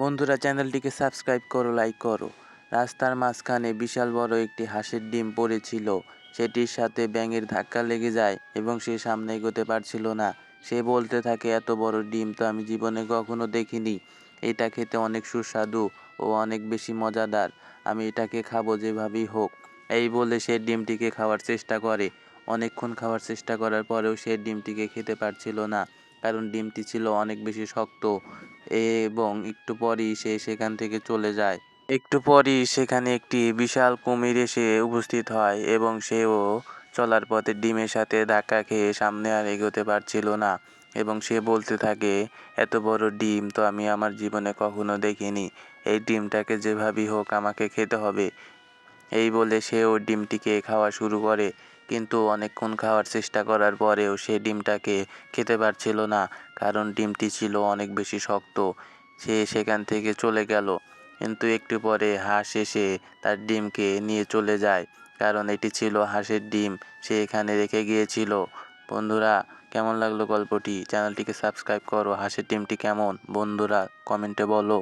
বন্ধুরা, চ্যানেলটিকে সাবস্ক্রাইব করো, লাইক করো। রাস্তার মাঝখানে বিশাল বড় একটি হাঁসের ডিম পড়েছিল। সেটির সাথে ব্যাঙের ধাক্কা লেগে যায় এবং সে সামনে এগোতে পারছিল না। সে বলতে থাকে, এত বড় ডিম তো আমি জীবনে কখনো দেখিনি। এটা খেতে অনেক সুস্বাদু ও অনেক বেশি মজাদার। আমি এটাকে খাবো যেভাবেই হোক। এই বলে সে ডিমটিকে খাওয়ার চেষ্টা করে। অনেকক্ষণ খাওয়ার চেষ্টা করার পরেও সে ডিমটিকে খেতে পারছিল না, কারণ ডিমটি ছিল অনেক বেশি শক্ত। এবং একটু পরই সে সেখান থেকে চলে যায়। একটু পরই সেখানে একটি বিশাল কুমির এসে উপস্থিত হয় এবং সেও চলার পথে ডিমের সাথে ধাক্কা খেয়ে সামনে আর এগোতে পারছিল না। এবং সে বলতে থাকে, এত বড় ডিম তো আমি আমার জীবনে কখনো দেখিনি। এই ডিমটাকে যেভাবেই হোক আমাকে খেতে হবে। এই বলে সে ওই ডিমটিকে খাওয়া শুরু করে, কিন্তু অনেকক্ষণ খাওয়ার চেষ্টা করার পরেও সে ডিমটাকে খেতে পারছিল না, কারণ ডিমটি ছিল অনেক বেশি শক্ত। সে সেখান থেকে চলে গেল, কিন্তু একটু পরে হাঁস এসে তার ডিমকে নিয়ে চলে যায়, কারণ এটি ছিল হাঁসের ডিম, সে এখানে রেখে গিয়েছিল। বন্ধুরা, কেমন লাগলো গল্পটি? চ্যানেলটিকে সাবস্ক্রাইব করো। হাঁসের ডিমটি কেমন? বন্ধুরা, কমেন্টে বলো।